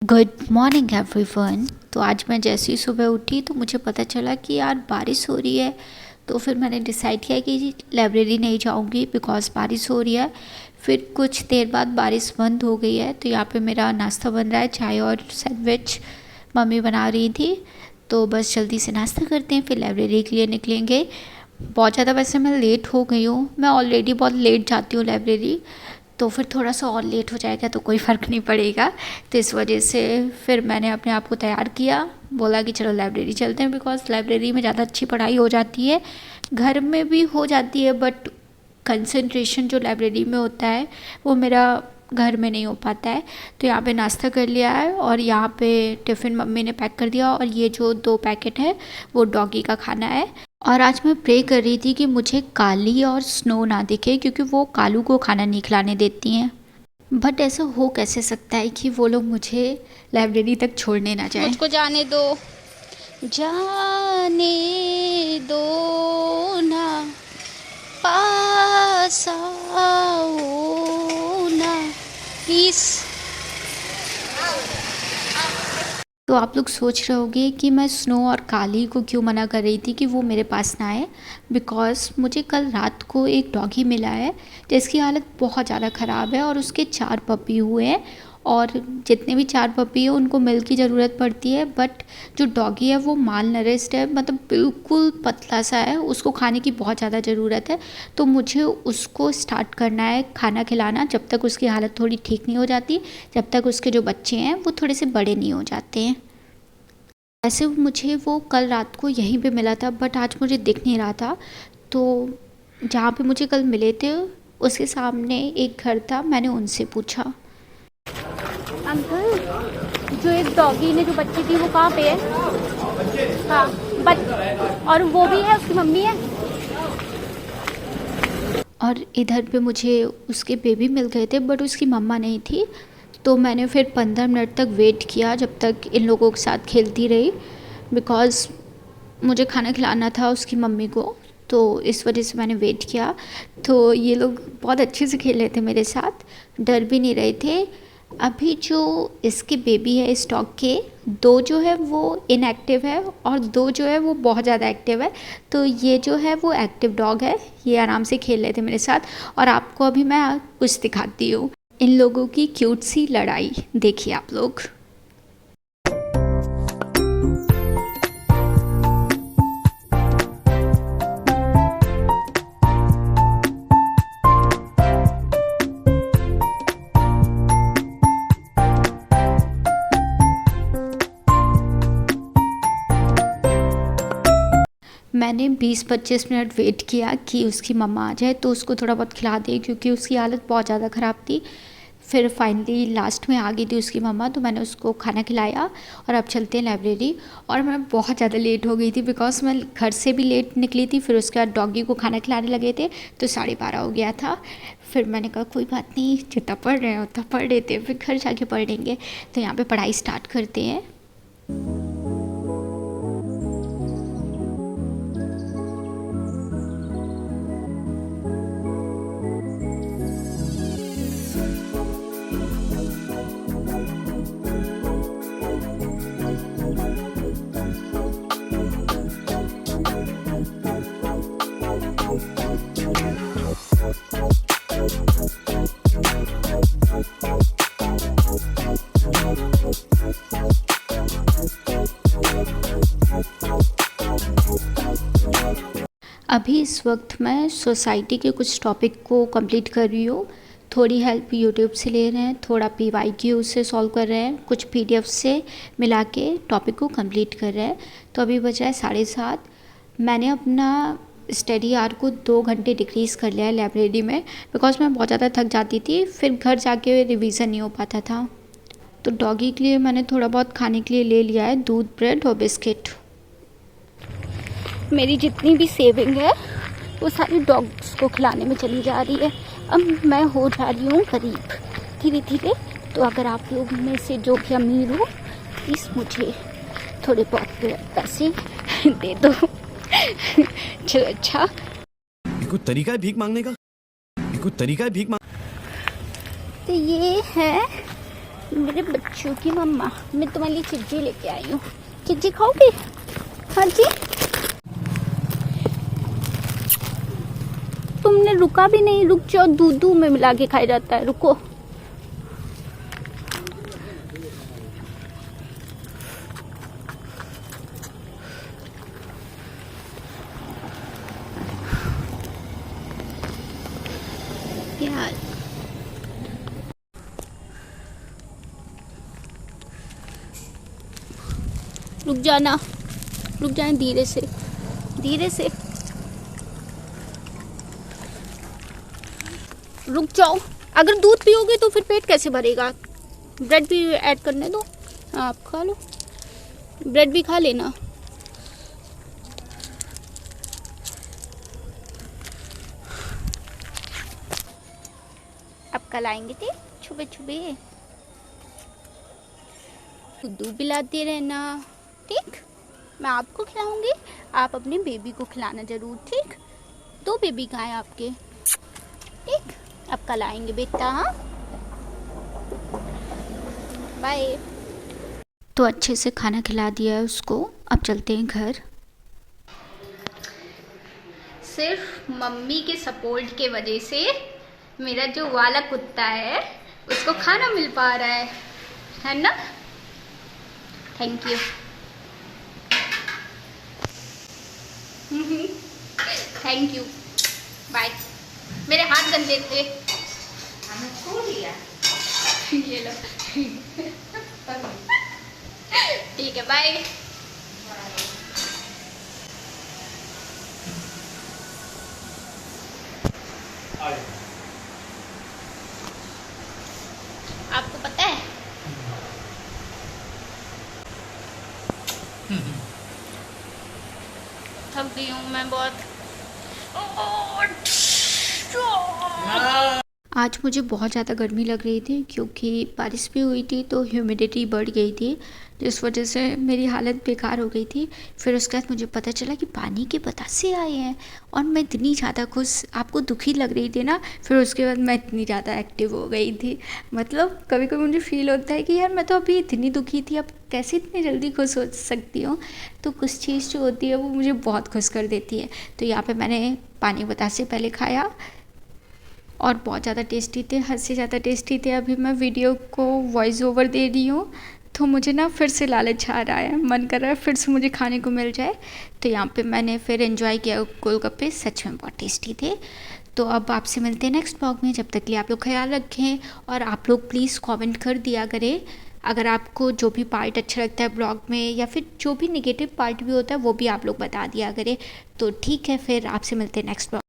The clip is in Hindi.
Good morning everyone. तो आज मैं जैसे ही सुबह उठी तो मुझे पता चला कि यार बारिश हो रही है। तो फिर मैंने डिसाइड किया कि लाइब्रेरी नहीं जाऊंगी बिकॉज़ बारिश हो रही है। फिर कुछ देर बाद बारिश बंद हो गई है। तो यहाँ पे मेरा नाश्ता बन रहा है, चाय और सैंडविच मम्मी बना रही थी। तो बस जल्दी से नाश्ता करते हैं, फिर लाइब्रेरी के लिए निकलेंगे। बहुत ज़्यादा वैसे मैं लेट हो गई हूँ, मैं ऑलरेडी बहुत लेट जाती हूँ लाइब्रेरी। तो फिर थोड़ा सा और लेट हो जाएगा तो कोई फ़र्क नहीं पड़ेगा। तो इस वजह से फिर मैंने अपने आप को तैयार किया, बोला कि चलो लाइब्रेरी चलते हैं बिकॉज़ लाइब्रेरी में ज़्यादा अच्छी पढ़ाई हो जाती है। घर में भी हो जाती है बट कंसंट्रेशन जो लाइब्रेरी में होता है वो मेरा घर में नहीं हो पाता है। तो यहाँ पे नाश्ता कर लिया है और यहाँ पे टिफ़िन मम्मी ने पैक कर दिया, और ये जो 2 पैकेट है वो डॉगी का खाना है। और आज मैं प्रे कर रही थी कि मुझे काली और स्नो ना दिखे क्योंकि वो कालू को खाना नहीं खिलाने देती हैं। बट ऐसा हो कैसे सकता है कि वो लोग मुझे लाइब्रेरी तक छोड़ने ना जाए। मुझको जाने दो, जाने दो ना, पास आओ ना प्लीज। तो आप लोग सोच रहे होंगे कि मैं स्नो और काली को क्यों मना कर रही थी कि वो मेरे पास ना आए। बिकॉज़ मुझे कल रात को एक डॉगी मिला है जिसकी हालत बहुत ज़्यादा ख़राब है और उसके 4 पपी हुए हैं। और जितने भी 4 पपी हैं उनको मिल्क की ज़रूरत पड़ती है, बट जो डॉगी है वो माल नरिश्ड है, मतलब बिल्कुल पतला सा है, उसको खाने की बहुत ज़्यादा ज़रूरत है। तो मुझे उसको स्टार्ट करना है खाना खिलाना जब तक उसकी हालत थोड़ी ठीक नहीं हो जाती, जब तक उसके जो बच्चे हैं वो थोड़े से बड़े नहीं हो जाते हैं। वैसे मुझे वो कल रात को यहीं पे मिला था बट आज मुझे दिख नहीं रहा था। तो जहाँ पे मुझे कल मिले थे उसके सामने एक घर था, मैंने उनसे पूछा। अंकल, जो एक डॉगी ने जो बच्ची थी वो कहाँ पे है? हाँ, और वो भी है, उसकी मम्मी है। और इधर पे मुझे उसके बेबी मिल गए थे बट उसकी मम्मा नहीं थी। तो मैंने फिर 15 मिनट तक वेट किया जब तक इन लोगों के साथ खेलती रही, बिकॉज़ मुझे खाना खिलाना था उसकी मम्मी को। तो इस वजह से मैंने वेट किया। तो ये लोग बहुत अच्छे से खेल रहे थे मेरे साथ, डर भी नहीं रहे थे। अभी जो इसके बेबी है इस डॉग के, 2 जो है वो इनएक्टिव है और 2 जो है वो बहुत ज़्यादा एक्टिव है। तो ये जो है वो एक्टिव डॉग है, ये आराम से खेल रहे थे मेरे साथ। और आपको अभी मैं कुछ दिखाती हूँ, इन लोगों की क्यूट सी लड़ाई देखिए आप लोग। मैंने 20-25 मिनट वेट किया कि उसकी मम्मा आ जाए तो उसको थोड़ा बहुत खिला दे क्योंकि उसकी हालत बहुत ज़्यादा ख़राब थी। फिर फाइनली लास्ट में आ गई थी उसकी मम्मा, तो मैंने उसको खाना खिलाया और अब चलते हैं लाइब्रेरी। और मैं बहुत ज़्यादा लेट हो गई थी बिकॉज़ मैं घर से भी लेट निकली थी, फिर उसके बाद डॉगी को खाना खिलाने लगे थे तो 12:30 हो गया था। फिर मैंने कहा कोई बात नहीं, जितना पढ़ रहे हैं उतना पढ़ लेते हैं, फिर घर जाके पढ़ लेंगे। तो यहाँ पर पढ़ाई स्टार्ट करते हैं। अभी इस वक्त मैं सोसाइटी के कुछ टॉपिक को कंप्लीट कर रही हूँ। थोड़ी हेल्प यूट्यूब से ले रहे हैं, थोड़ा PYQ से सॉल्व कर रहे हैं, कुछ PDF से मिला के टॉपिक को कंप्लीट कर रहे हैं। तो अभी बजा है 7:30। मैंने अपना स्टडी आवर को 2 घंटे डिक्रीज़ कर लिया है लाइब्रेरी में बिकॉज़ मैं बहुत ज़्यादा थक जाती थी, फिर घर जाके रिवीज़न नहीं हो पाता था। तो डॉगी के लिए मैंने थोड़ा बहुत खाने के लिए ले लिया है, दूध, ब्रेड और बिस्किट। मेरी जितनी भी सेविंग है वो सारी डॉग्स को खिलाने में चली जा रही है। अब मैं हो जा रही हूँ गरीब धीरे धीरे। तो अगर आप लोग में से जो भी अमीर हो प्लीज़ मुझे थोड़े बहुत पैसे दे दो। चलो अच्छा, कोई तरीका है भीख मांगने का? कोई तरीका है भीख मांग। तो ये है मेरे बच्चों की मम्मा, मैं तुम्हारे लिए चिज्जी लेके आई हूँ। चिज्जी खाओगी? हाँ जी। तुमने रुका भी नहीं, रुक जाओ, दूध में मिला के खाया जाता है, रुको। यार रुक जाना, रुक जाए, धीरे से धीरे से रुक जाओ। अगर दूध पियोगे तो फिर पेट कैसे भरेगा? ब्रेड भी ऐड करने दो। आप खा लो, ब्रेड भी खा लेना। अब कल आएंगे थे छुपे छुपे, दूध पिलाते रहना, ठीक? मैं आपको खिलाऊंगी, आप अपने बेबी को खिलाना जरूर, ठीक? 2 बेबी कहाँ हैं आपके, ठीक? अब कल आएंगे बेटा, हाँ? बाय। तो अच्छे से खाना खिला दिया है उसको, अब चलते हैं घर। सिर्फ मम्मी के सपोर्ट के वजह से मेरा जो वाला कुत्ता है उसको खाना मिल पा रहा है ना? Thank you. Thank you, bye. मेरे हाथ गंदे थे, हमें छू लिया। ये लो। ठीक है, बाय। आपको पता है थक गई हूँ मैं बहुत। आज मुझे बहुत ज़्यादा गर्मी लग रही थी क्योंकि बारिश भी हुई थी, तो ह्यूमिडिटी बढ़ गई थी, जिस वजह से मेरी हालत बेकार हो गई थी। फिर उसके बाद मुझे पता चला कि पानी के बतासे आए हैं और मैं इतनी ज़्यादा खुश, आपको दुखी लग रही थी ना, फिर उसके बाद मैं इतनी ज़्यादा एक्टिव हो गई थी। मतलब कभी कभी मुझे फील होता है कि यार मैं तो अभी इतनी दुखी थी, अब कैसे इतनी जल्दी खुश हो सकती हूँ। तो कुछ चीज़ जो होती है वो मुझे बहुत खुश कर देती है। तो यहाँ पर मैंने पानी बतासे पहले खाया और बहुत ज़्यादा टेस्टी थे, हद से ज़्यादा टेस्टी थे। अभी मैं वीडियो को वॉइस ओवर दे रही हूँ तो मुझे ना फिर से लालच आ रहा है, मन कर रहा है फिर से मुझे खाने को मिल जाए। तो यहाँ पे मैंने फिर एंजॉय किया गोलगप्पे, सच में बहुत टेस्टी थे। तो अब आपसे मिलते हैं नेक्स्ट ब्लॉग में, जब तक के लिए आप लोग ख्याल रखें और आप लोग प्लीज़ कमेंट कर दिया करें अगर आपको जो भी पार्ट अच्छा लगता है ब्लॉग में, या फिर जो भी नेगेटिव पार्ट भी होता है वो भी आप लोग बता दिया करें। तो ठीक है, फिर आपसे मिलते हैं नेक्स्ट ब्लॉग।